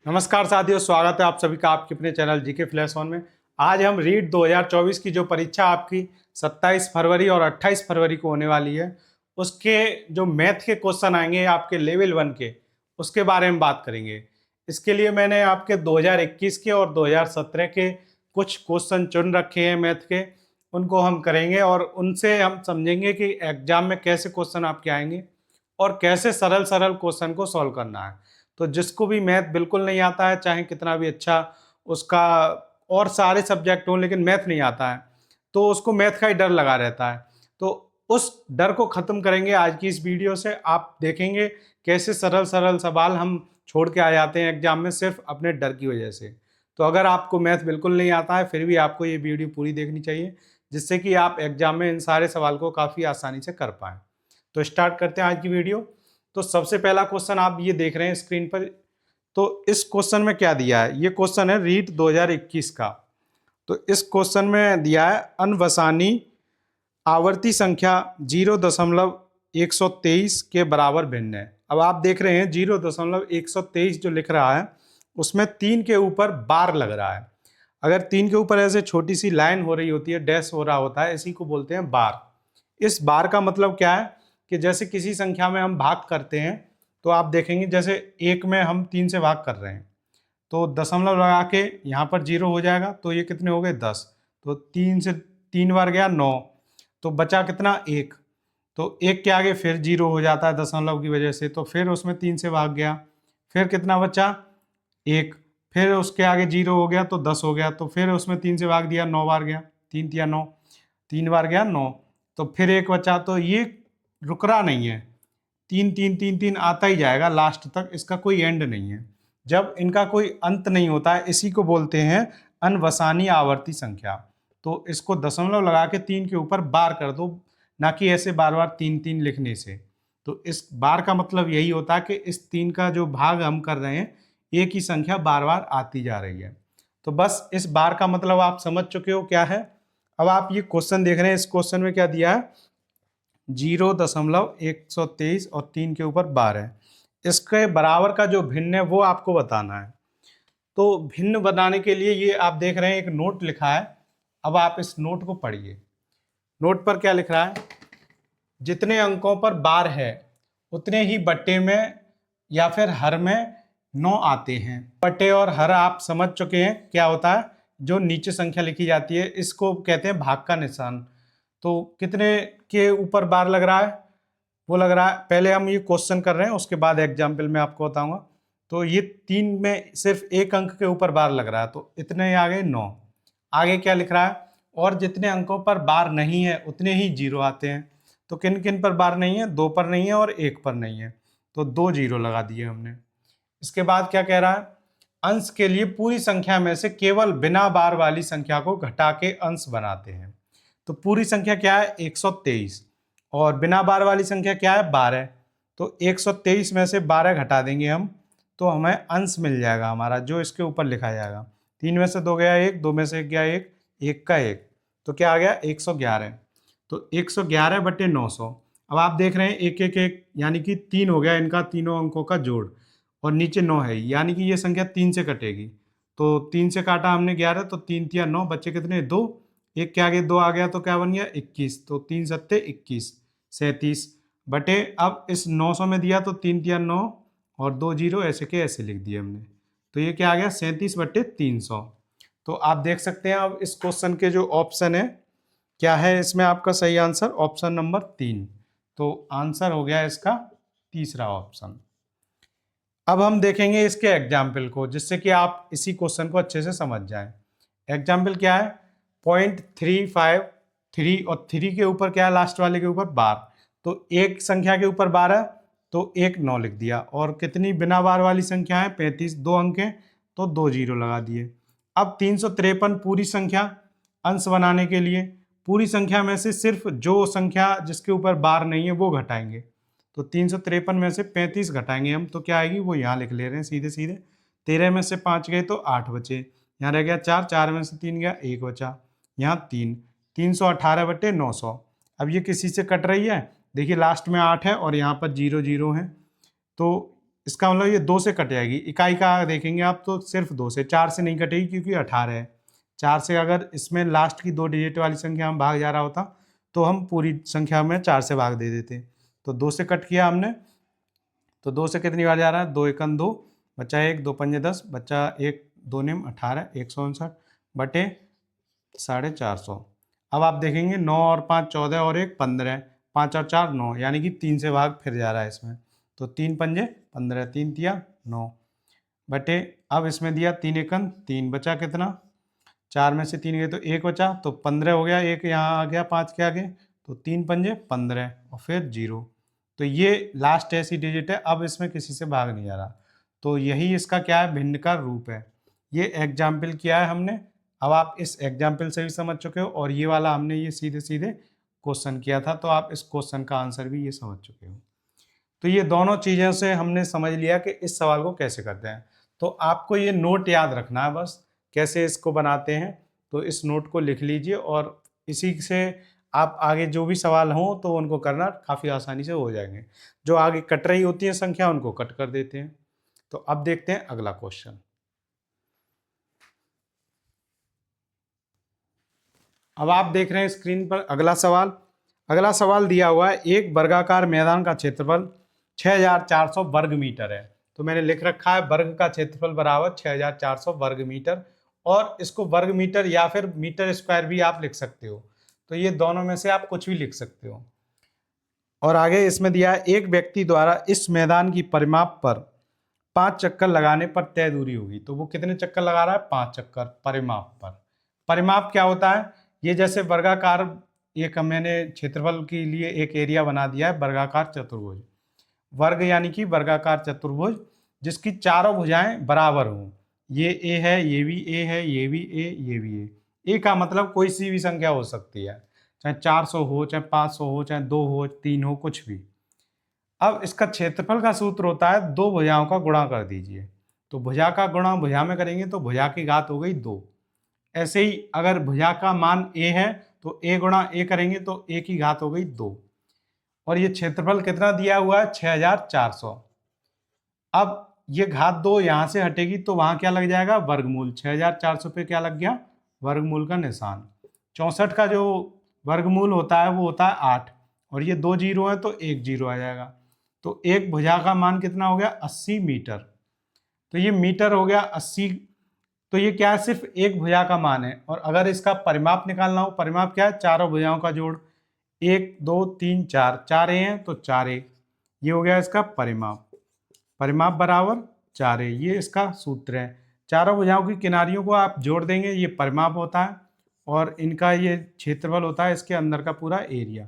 नमस्कार साथियों, स्वागत है आप सभी का आपके अपने चैनल जीके फ्लैश ऑन में। आज हम रीट 2024 की जो परीक्षा आपकी 27 फरवरी और 28 फरवरी को होने वाली है, उसके जो मैथ के क्वेश्चन आएंगे आपके लेवल 1 के, उसके बारे में बात करेंगे। इसके लिए मैंने आपके 2021 के और 2017 के कुछ क्वेश्चन चुन रखे हैं मैथ के, उनको हम करेंगे और उनसे हम समझेंगे कि एग्जाम में कैसे क्वेश्चन आपके आएंगे और कैसे सरल सरल क्वेश्चन को सॉल्व करना है। तो जिसको भी मैथ बिल्कुल नहीं आता है, चाहे कितना भी अच्छा उसका और सारे सब्जेक्ट हों, लेकिन मैथ नहीं आता है तो उसको मैथ का ही डर लगा रहता है। तो उस डर को ख़त्म करेंगे आज की इस वीडियो से। आप देखेंगे कैसे सरल सरल सवाल हम छोड़ के आ जाते हैं एग्जाम में सिर्फ अपने डर की वजह से। तो अगर आपको मैथ बिल्कुल नहीं आता है फिर भी आपको ये वीडियो पूरी देखनी चाहिए, जिससे कि आप एग्जाम में इन सारे सवाल को काफ़ी आसानी से कर पाएँ। तो स्टार्ट करते हैं आज की वीडियो। तो सबसे पहला क्वेश्चन आप ये देख रहे हैं स्क्रीन पर। तो इस क्वेश्चन में क्या दिया है, ये क्वेश्चन है रीट 2021 का। तो इस क्वेश्चन में दिया है अनवसानी आवर्ती संख्या 0.123 के बराबर भिन्न है। अब आप देख रहे हैं 0.123 जो लिख रहा है उसमें 3 के ऊपर बार लग रहा है। अगर 3 के ऊपर ऐसे छोटी सी लाइन हो रही होती है, डैश हो रहा होता है, इसी को बोलते हैं बार। इस बार का मतलब क्या है कि जैसे किसी संख्या में हम भाग करते हैं तो आप देखेंगे जैसे 1 में हम 3 से भाग कर रहे हैं तो दशमलव लगा के यहाँ पर 0 हो जाएगा, तो ये कितने हो गए 10। तो 3 से 3 बार गया 9, तो बचा कितना 1। तो 1 के आगे फिर 0 हो जाता है दशमलव की वजह से, तो फिर उसमें 3 से भाग गया, फिर कितना बचा 1, फिर उसके आगे 0 हो गया तो 10 हो गया, तो फिर उसमें 3 से भाग दिया, 9 बार गया, 3 तिया 9, 3 बार गया 9, तो फिर 1 बचा। तो ये रुक रहा नहीं है, 3 3 3 3 आता ही जाएगा लास्ट तक, इसका कोई एंड नहीं है। जब इनका कोई अंत नहीं होता है इसी को बोलते हैं अनवसानी आवर्ती संख्या। तो इसको दशमलव लगा के 3 के ऊपर बार कर दो, ना कि ऐसे बार बार 3 3 लिखने से। तो इस बार का मतलब यही होता है कि इस 3 का जो भाग हम कर रहे हैं एक ही संख्या बार बार आती जा रही है। तो बस इस बार का मतलब आप समझ चुके हो क्या है। अब आप ये क्वेश्चन देख रहे हैं, इस क्वेश्चन में क्या दिया है 0.123 और 3 के ऊपर बार है। इसके बराबर का जो भिन्न है वो आपको बताना है। तो भिन्न बनाने के लिए ये आप देख रहे हैं एक नोट लिखा है। अब आप इस नोट को पढ़िए। नोट पर क्या लिख रहा है, जितने अंकों पर बार है उतने ही बट्टे में या फिर हर में 9 आते हैं। बट्टे और हर आप समझ चुके हैं क्या होता है, जो नीचे संख्या लिखी जाती है इसको कहते हैं भाग का निशान। तो कितने के ऊपर बार लग रहा है, वो लग रहा है, पहले हम ये क्वेश्चन कर रहे हैं उसके बाद एग्जाम्पल में आपको बताऊंगा। तो ये 3 में सिर्फ एक अंक के ऊपर बार लग रहा है, तो इतने आगे 9। आगे क्या लिख रहा है, और जितने अंकों पर बार नहीं है उतने ही 0 आते हैं। तो किन किन पर बार नहीं है, 2 पर नहीं है और 1 पर नहीं है, तो 2 0 लगा दिए हमने। इसके बाद क्या कह रहा है, अंश के लिए पूरी संख्या में से केवल बिना बार वाली संख्या को घटा के अंश बनाते हैं। तो पूरी संख्या क्या है 123 और बिना बार वाली संख्या क्या है 12। तो 123 में से 12 घटा देंगे हम तो हमें अंश मिल जाएगा हमारा, जो इसके ऊपर लिखा जाएगा। 3 में से 2 गया 1, 2 में से 1 गया 1, 1 का 1, तो क्या आ गया 111। तो 111 बटे 900। अब आप देख रहे हैं 1 1 1 यानी कि 3 हो गया इनका तीनों अंकों का जोड़, और नीचे 9 है यानी कि ये संख्या 3 से कटेगी। तो 3 से काटा हमने 11, तो 3 तिया 9, बच्चे कितने 2, 1 के आगे 2 आ गया तो क्या बन गया 21। तो 3 सत्ते 21, 37 बटे, अब इस 900 में दिया तो 3 तिया 9 और 2 जीरो ऐसे के ऐसे लिख दिए हमने, तो ये क्या आ गया 37 बटे 300। तो आप देख सकते हैं अब इस क्वेश्चन के जो ऑप्शन है क्या है, इसमें आपका सही आंसर ऑप्शन नंबर 3। तो आंसर हो गया इसका तीसरा ऑप्शन। अब हम देखेंगे इसके एग्जाम्पल को, जिससे कि आप इसी क्वेश्चन को अच्छे से समझ जाएं। एग्जाम्पल क्या है, 0.353 और 3 के ऊपर क्या है लास्ट वाले के ऊपर बार। तो एक संख्या के ऊपर 12 तो 1 9 लिख दिया, और कितनी बिना बार वाली संख्या है 35, 2 अंक हैं तो 2 जीरो लगा दिए। अब 353 पूरी संख्या, अंश बनाने के लिए पूरी संख्या में से सिर्फ जो संख्या जिसके ऊपर बार नहीं है वो घटाएंगे। तो 353 में से 35 घटाएंगे हम तो क्या आएगी वो यहाँ लिख ले रहे हैं सीधे सीधे। 13 में से 5 गए तो 8 बचे, यहाँ रह गया 4, 4 में से 3 गया 1 बचा, यहाँ 3, 318 बटे 900। अब ये किसी से कट रही है, देखिए लास्ट में 8 है और यहाँ पर 0 0 है, तो इसका मतलब ये 2 से कट जाएगी। इकाई का देखेंगे आप तो सिर्फ 2 से, 4 से नहीं कटेगी क्योंकि 18 है। 4 से अगर इसमें लास्ट की 2 डिजिट वाली संख्या में भाग जा रहा होता तो हम पूरी संख्या में 4 से भाग दे देते। तो 2 से कट किया हमने, तो 2 से कितनी बार जा रहा है, 2 एकम 2, बचा 1, 2 पंजे 10, बचा 1 2 निम 18, 159 बटे 450। अब आप देखेंगे 9 और 5 14 और 1 15, 5 और 4 9, यानी कि 3 से भाग फिर जा रहा है इसमें। तो 3 पंजे 15, 3 तिया 9 बटे, अब इसमें दिया 3 एकम 3, बचा कितना, 4 में से 3 गए तो 1 बचा, तो 15 हो गया, 1 यहाँ आ गया 5 के आगे, तो 3 पंजे 15 और फिर 0। तो ये लास्ट ऐसी डिजिट है, अब इसमें किसी से भाग नहीं जा रहा। तो यही इसका क्या है, भिन्न का रूप है। ये एग्जाम्पल किया है हमने। अब आप इस एग्जाम्पल से भी समझ चुके हो, और ये वाला हमने ये सीधे सीधे क्वेश्चन किया था, तो आप इस क्वेश्चन का आंसर भी ये समझ चुके हो। तो ये दोनों चीज़ों से हमने समझ लिया कि इस सवाल को कैसे करते हैं। तो आपको ये नोट याद रखना है बस, कैसे इसको बनाते हैं। तो इस नोट को लिख लीजिए, और इसी से आप आगे जो भी सवाल हों तो उनको करना काफ़ी आसानी से हो जाएंगे। जो आगे कट रही होती है संख्या उनको कट कर देते हैं। तो अब देखते हैं अगला क्वेश्चन। अब आप देख रहे हैं स्क्रीन पर अगला सवाल। अगला सवाल दिया हुआ है, एक वर्गाकार मैदान का क्षेत्रफल 6400 वर्ग मीटर है। तो मैंने लिख रखा है वर्ग का क्षेत्रफल बराबर 6400 वर्ग मीटर, और इसको वर्ग मीटर या फिर मीटर स्क्वायर भी आप लिख सकते हो। तो ये दोनों में से आप कुछ भी लिख सकते हो। और आगे इसमें दिया है, एक व्यक्ति द्वारा इस मैदान की परिमाप पर 5 चक्कर लगाने पर तय दूरी होगी। तो वो कितने चक्कर लगा रहा है, 5 चक्कर परिमाप पर। परिमाप क्या होता है, ये जैसे वर्गाकार, एक मैंने क्षेत्रफल के लिए एक एरिया बना दिया है, वर्गाकार चतुर्भुज। वर्ग यानी कि वर्गाकार चतुर्भुज जिसकी चारों भुजाएं बराबर हों। ये ए है, ये भी ए है, ये भी ए, ये भी ए। ए का मतलब कोई सी भी संख्या हो सकती है, चाहे 400 हो, चाहे 500 हो, चाहे 2 हो, 3 हो, कुछ भी। अब इसका क्षेत्रफल का सूत्र होता है 2 भुजाओं का गुणा कर दीजिए। तो भुजा का गुणा भुजा में करेंगे तो भुजा की घात हो गई 2। ऐसे ही अगर भुजा का मान ए है तो ए गुणा ए करेंगे तो ए की घात हो गई 2। और ये क्षेत्रफल कितना दिया हुआ है, 6400। अब ये घात 2 यहां से हटेगी तो वहां क्या लग जाएगा, वर्गमूल। 6400 पे क्या लग गया, वर्गमूल का निशान। 64 का जो वर्गमूल होता है वो होता है 8, और ये 2 जीरो है तो 1 जीरो आ जाएगा। तो एक भुजा का मान कितना हो गया, 80 मीटर। तो ये मीटर हो गया 80। तो ये क्या है, सिर्फ एक भुजा का मान है। और अगर इसका परिमाप निकालना हो, परिमाप क्या है, चारों भुजाओं का जोड़। 1 2 3 4, 4 ए हैं तो 4 ए, ये हो गया इसका परिमाप। परिमाप बराबर 4 ए, ये इसका सूत्र है। चारों भुजाओं की किनारियों को आप जोड़ देंगे, ये परिमाप होता है। और इनका ये क्षेत्रफल होता है, इसके अंदर का पूरा एरिया,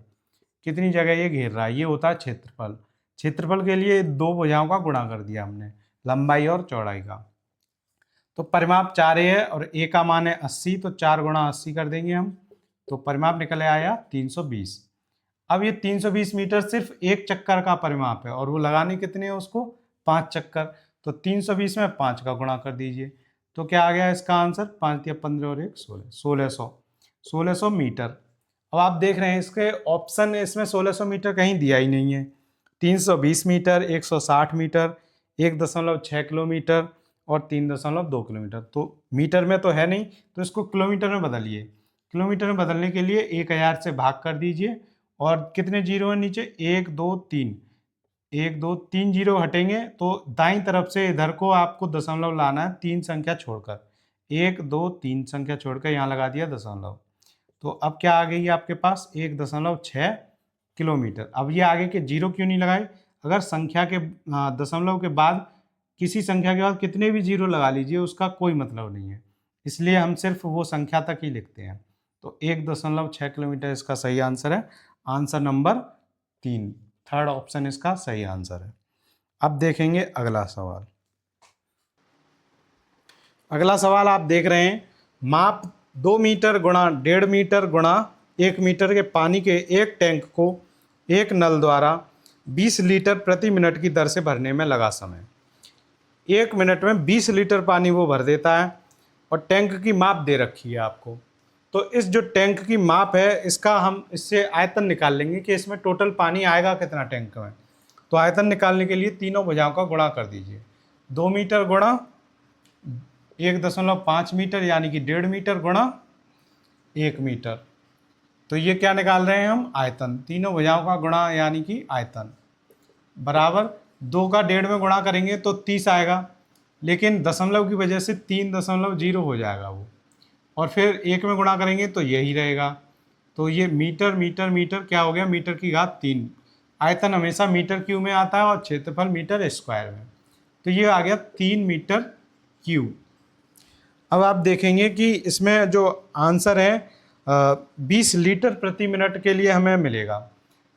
कितनी जगह ये घेर रहा है, ये होता है क्षेत्रफल। क्षेत्रफल के लिए 2 भुजाओं का गुणा कर दिया हमने, लंबाई और चौड़ाई का। तो परिमाप 4 ए है और ए का मान है 80, तो 4 गुणा 80 कर देंगे हम, तो परिमाप निकल आया 320। अब ये 320 मीटर सिर्फ एक चक्कर का परिमाप है, और वो लगाने कितने हैं उसको, 5 चक्कर। तो 320 में 5 का गुणा कर दीजिए, तो क्या आ गया इसका आंसर, 5 या 15 और 1 16, 1600 मीटर। अब आप देख रहे हैं इसके ऑप्शन, इसमें 1600 मीटर कहीं दिया ही नहीं है। 320 मीटर, 160 मीटर, 1.6 किलोमीटर और 3.2 किलोमीटर। तो मीटर में तो है नहीं, तो इसको किलोमीटर में बदलिए। किलोमीटर में बदलने के लिए 1000 से भाग कर दीजिए, और कितने जीरो है नीचे, 1 2 3, 1 2 3 जीरो हटेंगे तो दाईं तरफ से इधर को आपको दशमलव लाना है, 3 संख्या छोड़कर। 1 2 3 संख्या छोड़कर यहाँ लगा दिया दशमलव। तो अब क्या आ गई आपके पास, 1.6 किलोमीटर। अब ये आगे के जीरो क्यों नहीं लगाए, अगर संख्या के दशमलव के बाद किसी संख्या के बाद कितने भी जीरो लगा लीजिए, उसका कोई मतलब नहीं है, इसलिए हम सिर्फ वो संख्या तक ही लिखते हैं। तो 1.6 किलोमीटर इसका सही आंसर है, आंसर नंबर 3, थर्ड ऑप्शन इसका सही आंसर है। अब देखेंगे अगला सवाल। अगला सवाल आप देख रहे हैं, माप 2 मीटर गुणा 1.5 मीटर गुणा 1 मीटर के पानी के एक टैंक को एक नल द्वारा 20 लीटर प्रति मिनट की दर से भरने में लगा समय। 1 मिनट में 20 लीटर पानी वो भर देता है, और टैंक की माप दे रखी है आपको। तो इस जो टैंक की माप है, इसका हम इससे आयतन निकाल लेंगे कि इसमें टोटल पानी आएगा कितना टैंक में। तो आयतन निकालने के लिए तीनों भुजाओं का गुणा कर दीजिए। 2 मीटर गुणा 1.5 मीटर यानी कि 1.5 मीटर गुणा 1 मीटर। तो ये क्या निकाल रहे हैं हम? आयतन। तीनों भुजाओं का गुणा यानी कि आयतन बराबर 2 का 1.5 में गुणा करेंगे तो 30 आएगा, लेकिन दशमलव की वजह से 3.0 हो जाएगा वो, और फिर 1 में गुणा करेंगे तो यही रहेगा। तो ये मीटर मीटर मीटर क्या हो गया? मीटर की घात 3। आयतन हमेशा मीटर क्यूब में आता है और क्षेत्रफल मीटर स्क्वायर में, तो ये आ गया 3 मीटर क्यूब। अब आप देखेंगे कि इसमें जो आंसर है 20 लीटर प्रति मिनट के लिए हमें मिलेगा।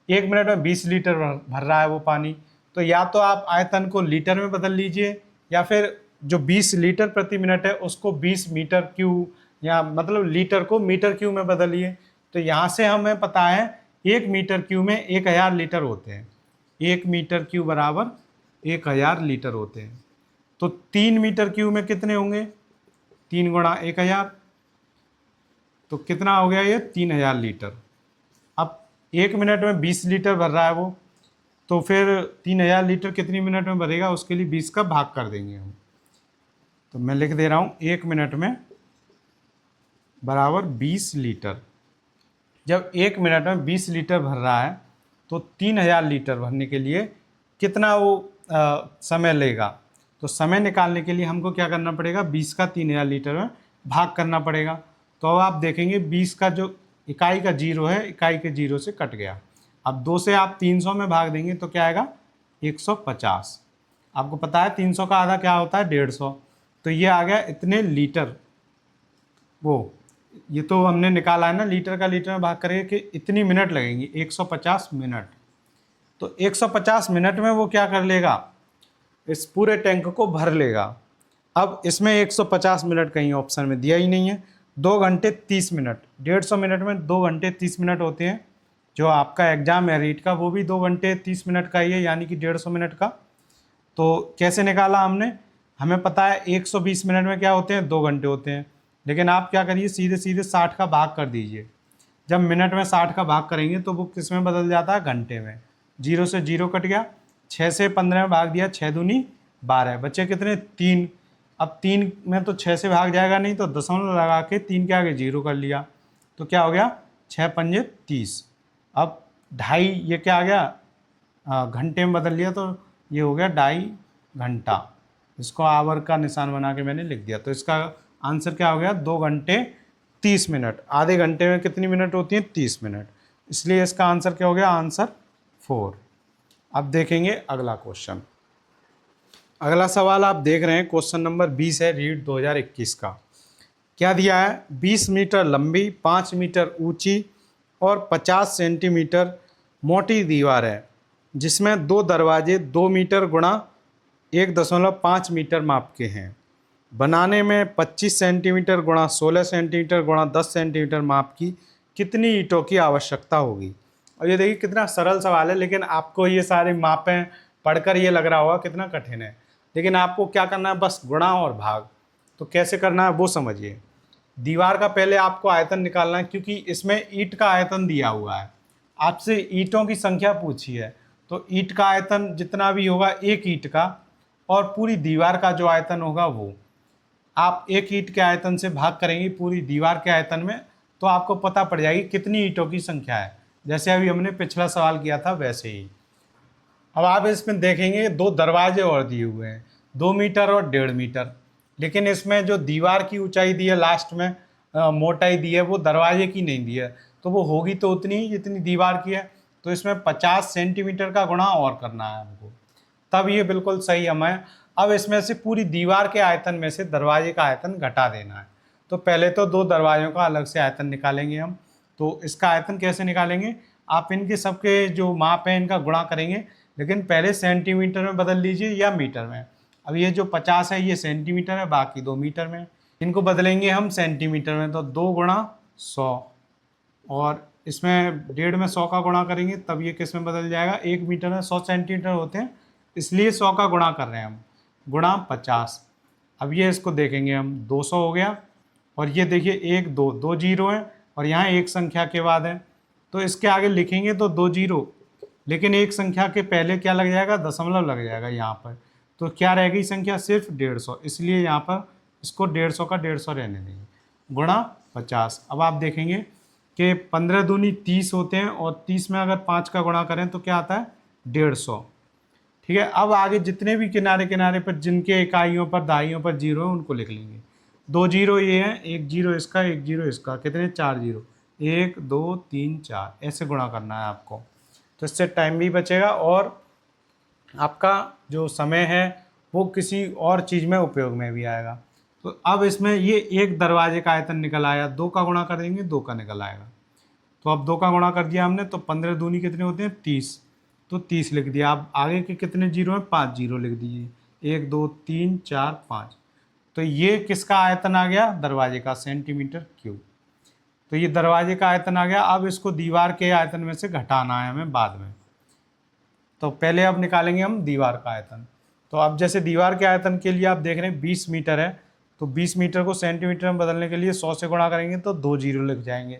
1 मिनट में 20 लीटर भर रहा है वो पानी, तो या तो आप आयतन को लीटर में बदल लीजिए या फिर जो 20 लीटर प्रति मिनट है उसको 20 मीटर क्यूब या मतलब लीटर को मीटर क्यूब में बदलिए। तो यहाँ से हमें पता है 1 मीटर क्यूब में 1000 लीटर होते हैं। 1 मीटर क्यूब बराबर 1000 लीटर होते हैं। तो 3 मीटर क्यूब में कितने होंगे? 3 गुणा 1000, तो कितना हो गया ये? 3000 लीटर। अब 1 मिनट में 20 लीटर भर रहा है वो, तो फिर 3000 लीटर कितनी मिनट में भरेगा? उसके लिए 20 का भाग कर देंगे हम। तो मैं लिख दे रहा हूँ 1 मिनट में बराबर 20 लीटर। जब 1 मिनट में 20 लीटर भर रहा है तो 3000 लीटर भरने के लिए कितना वो समय लेगा? तो समय निकालने के लिए हमको क्या करना पड़ेगा? 20 का 3000 लीटर में भाग करना पड़ेगा। तो अब आप देखेंगे 20 का जो इकाई का 0 है, इकाई के 0 से कट गया। अब 2 से आप 300 में भाग देंगे तो क्या आएगा? 150। आपको पता है 300 का आधा क्या होता है? 150। तो ये आ गया इतने लीटर। वो ये तो हमने निकाला है ना, लीटर का लीटर में भाग करके कि इतनी मिनट लगेंगी, 150 मिनट। तो 150 मिनट में वो क्या कर लेगा? इस पूरे टैंक को भर लेगा। अब इसमें 150 मिनट कहीं ऑप्शन में दिया ही नहीं है। 2 घंटे 30 मिनट, 150 मिनट में 2 घंटे 30 मिनट होते हैं। जो आपका एग्जाम है रीट का वो भी 2 घंटे 30 मिनट का ही है, यानी कि 150 मिनट का। तो कैसे निकाला हमने? हमें पता है 120 मिनट में क्या होते हैं? 2 घंटे होते हैं। लेकिन आप क्या करिए, सीधे सीधे 60 का भाग कर दीजिए। जब मिनट में 60 का भाग करेंगे तो वो किस में बदल जाता है? घंटे में। 0 से 0 कट गया, 6 से 15 में भाग दिया, 6 दूनी 12, बचे कितने? 3। अब 3 में तो 6 से भाग जाएगा नहीं, तो दशमलव लगा के 3 के आगे 0 कर लिया, तो क्या हो गया? 6 पंजे 30। अब 2.5 ये क्या आ गया? घंटे में बदल लिया, तो ये हो गया 2.5 घंटा। इसको आवर का निशान बना के मैंने लिख दिया। तो इसका आंसर क्या हो गया? 2 घंटे 30 मिनट। आधे घंटे में कितनी मिनट होती हैं? 30 मिनट। इसलिए इसका आंसर क्या हो गया? आंसर 4। अब देखेंगे अगला क्वेश्चन। अगला सवाल आप देख रहे हैं, क्वेश्चन नंबर 20 है रीट 2021 का। क्या दिया है? 20 मीटर लंबी, 5 मीटर ऊंची और 50 सेंटीमीटर मोटी दीवार है, जिसमें 2 दरवाजे 2 मीटर गुणा 1.5 मीटर माप के हैं। बनाने में 25 सेंटीमीटर गुणा 16 सेंटीमीटर गुणा 10 सेंटीमीटर माप की कितनी ईंटों की आवश्यकता होगी? और ये देखिए कितना सरल सवाल है, लेकिन आपको ये सारी मापें पढ़कर ये लग रहा होगा कितना कठिन है, लेकिन आपको क्या करना है? बस गुणा और भाग। तो कैसे करना है वो समझिए। दीवार का पहले आपको आयतन निकालना है, क्योंकि इसमें ईंट का आयतन दिया हुआ है। आपसे ईंटों की संख्या पूछी है, तो ईंट का आयतन जितना भी होगा एक ईंट का, और पूरी दीवार का जो आयतन होगा वो आप एक ईंट के आयतन से भाग करेंगे पूरी दीवार के आयतन में, तो आपको पता पड़ जाएगी कितनी ईंटों की संख्या है। जैसे अभी हमने पिछला सवाल किया था वैसे ही। अब आप इसमें देखेंगे 2 दरवाजे और दिए हुए हैं, 2 मीटर और 1.5 मीटर, लेकिन इसमें जो दीवार की ऊंचाई दी है लास्ट में, मोटाई दी है, वो दरवाजे की नहीं दी है। तो वो होगी तो उतनी ही जितनी दीवार की है। तो इसमें 50 सेंटीमीटर का गुणा और करना है हमको, तब ये बिल्कुल सही हमें। अब इसमें से पूरी दीवार के आयतन में से दरवाजे का आयतन घटा देना है। तो पहले तो 2 दरवाजों का अलग से आयतन निकालेंगे हम। तो इसका आयतन कैसे निकालेंगे? आप इनके सबके जो माप है इनका गुणा करेंगे, लेकिन पहले सेंटीमीटर में बदल लीजिए या मीटर में। अब ये जो 50 है ये सेंटीमीटर है, बाकी 2 मीटर में। इनको बदलेंगे हम सेंटीमीटर में, तो 2 गुणा 100, और इसमें 1.5 में 100 का गुणा करेंगे तब ये किस में बदल जाएगा? 1 मीटर में 100 सेंटीमीटर होते हैं, इसलिए 100 का गुणा कर रहे हैं हम, गुणा 50। अब ये इसको देखेंगे हम, 200 हो गया, और ये देखिए 1 2 2 जीरो हैं, और यहाँ एक संख्या के बाद है, तो इसके आगे लिखेंगे तो 2 जीरो, लेकिन एक संख्या के पहले क्या लग जाएगा, दशमलव लग जाएगा यहाँ पर, तो क्या रहेगी संख्या, सिर्फ 150, इसलिए यहाँ पर इसको 150 का 150 रहने देंगे, गुणा 50। अब आप देखेंगे कि 15 दूनी 30 होते हैं और 30 में अगर 5 का गुणा करें तो क्या आता है, 150। ठीक है, अब आगे जितने भी किनारे किनारे पर जिनके इकाइयों पर दाइयों पर जीरो है उनको लिख लेंगे। 2 जीरो ये है, 1 जीरो इसका, 1 जीरो इसका, कितने, 4 जीरो, 1 2 3 4, ऐसे गुणा करना है आपको। तो इससे टाइम भी बचेगा और आपका जो समय है वो किसी और चीज़ में उपयोग में भी आएगा। तो अब इसमें ये एक दरवाजे का आयतन निकल आया, 2 का गुणा कर देंगे 2 का निकल आएगा। तो अब 2 का गुणा कर दिया हमने, तो 15 दूनी कितने होते हैं, 30, तो 30 लिख दिया। अब आगे के कितने जीरो हैं, 5 जीरो लिख दीजिए, 1 2 3 4 5। तो ये किसका आयतन आ गया, दरवाजे का, सेंटीमीटर क्यूब। तो ये दरवाजे का आयतन आ गया। अब इसको दीवार के आयतन में से घटाना है हमें बाद में, तो पहले अब निकालेंगे हम दीवार का आयतन। तो अब जैसे दीवार के आयतन के लिए आप देख रहे हैं 20 मीटर है, तो 20 मीटर को सेंटीमीटर में बदलने के लिए 100 से गुणा करेंगे तो 2 जीरो लिख जाएंगे।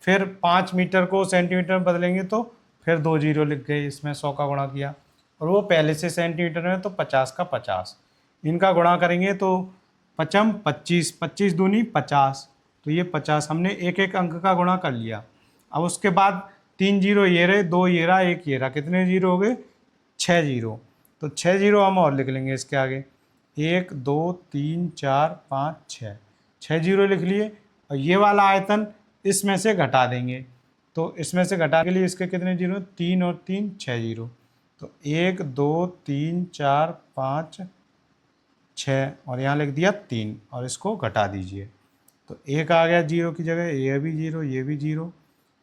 फिर 5 मीटर को सेंटीमीटर में बदलेंगे तो फिर 2 जीरो लिख गए, इसमें 100 का गुणा किया, और वो पहले से सेंटीमीटर में तो 50 का 50, इनका गुणा करेंगे तो 5 25, 25 दूनी 50, तो ये 50, हमने एक एक अंक का गुणा कर लिया। अब उसके बाद 3 जीरो ये रहे, 2 ये रहा, 1 ये रहा, कितने जीरो हो गए, 6 जीरो। तो 6 जीरो हम और लिख लेंगे इसके आगे, 1 2 3 4 5 6, 6 जीरो लिख लिए। और ये वाला आयतन इसमें से घटा देंगे, तो इसमें से घटा के लिए इसके कितने जीरो, 3 और 3 6 जीरो। तो 1 2 3 4 5 6, और यहाँ लिख दिया 3, और इसको घटा दीजिए। तो 1 आ गया जीरो की जगह, ये भी जीरो, ये भी जीरो,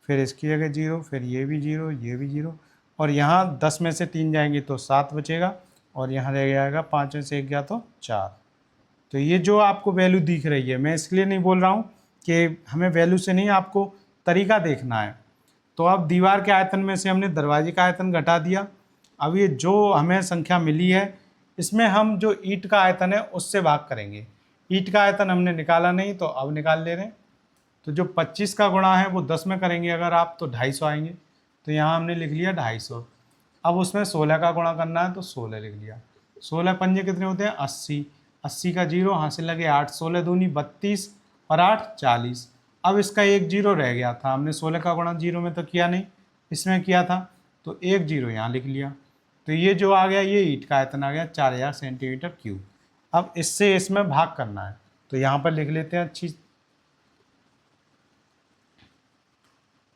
फिर इसकी जगह जीरो, फिर ये भी जीरो, ये भी जीरो, और यहाँ 10 में से 3 जाएंगे तो 7 बचेगा, और यहाँ रह जाएगा 5 में से 1 गया तो 4। तो ये जो आपको वैल्यू दिख रही है, मैं इसलिए नहीं बोल रहा हूँ कि हमें वैल्यू से नहीं, आपको तरीका देखना है। तो अब दीवार के आयतन में से हमने दरवाजे का आयतन घटा दिया। अब ये जो हमें संख्या मिली है इसमें हम जो ईंट का आयतन है उससे भाग करेंगे। ईंट का आयतन हमने निकाला नहीं तो अब निकाल ले रहे हैं। तो जो 25 का गुणा है वो 10 में करेंगे अगर आप, तो 250 आएंगे। तो यहाँ हमने लिख लिया 250। अब उसमें 16 का गुणा करना है तो 16 लिख लिया। 16 पंजे कितने होते हैं, 80, 80 का जीरो हासिल लगे 8, 16 दूनी 32 और 8 40। अब इसका एक जीरो रह गया था, हमने 16 का गुणा जीरो में तो किया नहीं, इसमें किया था, तो एक जीरो यहाँ लिख लिया। तो ये जो आ गया ये ईंट का आयतन आ गया 4000 सेंटीमीटर क्यूब। अब इससे इसमें भाग करना है तो यहाँ पर लिख लेते हैं अच्छी,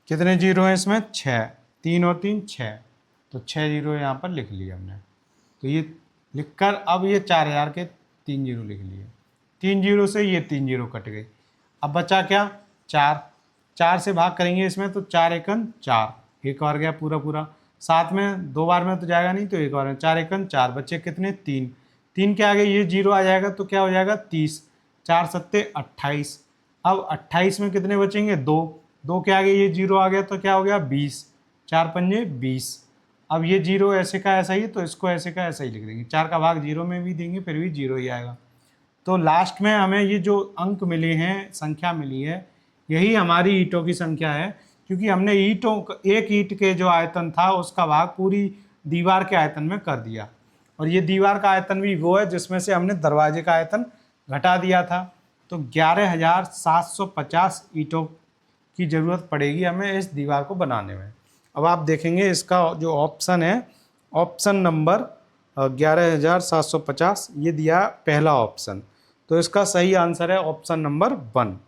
कितने जीरो हैं इसमें, 6, 3 और 3 6, तो 6 जीरो यहाँ पर लिख लिए हमने। तो ये लिखकर अब ये 4000 के 3 जीरो लिख लिए, 3 जीरो से ये 3 जीरो कट गए। अब बचा क्या, 4, 4 से भाग करेंगे इसमें तो 4 एकन 4, एक और गया पूरा पूरा, साथ में 2 बार में तो जाएगा नहीं तो एक और, 4 एकन 4, बच्चे कितने 3, 3 के आगे ये जीरो आ जाएगा तो क्या हो जाएगा 30, 4 सत्ते 28। अब 28 में कितने बचेंगे 2, 2 के आगे ये जीरो आ गया तो क्या हो गया 20, 4 पंजे 20। अब ये जीरो ऐसे का ऐसा ही, तो इसको ऐसे का ऐसा ही लिख देंगे, 4 का भाग जीरो में भी देंगे फिर भी जीरो ही आएगा। तो लास्ट में हमें ये जो अंक मिले हैं, संख्या मिली है, यही हमारी ईंटों की संख्या है, क्योंकि हमने ईंटों, एक ईंट के जो आयतन था उसका भाग पूरी दीवार के आयतन में कर दिया। और ये दीवार का आयतन भी वो है जिसमें से हमने दरवाजे का आयतन घटा दिया था। तो 11750 ईंटों की ज़रूरत पड़ेगी हमें इस दीवार को बनाने में। अब आप देखेंगे इसका जो ऑप्शन है, ऑप्शन नंबर 11750 ये दिया पहला ऑप्शन, तो इसका सही आंसर है ऑप्शन नंबर 1।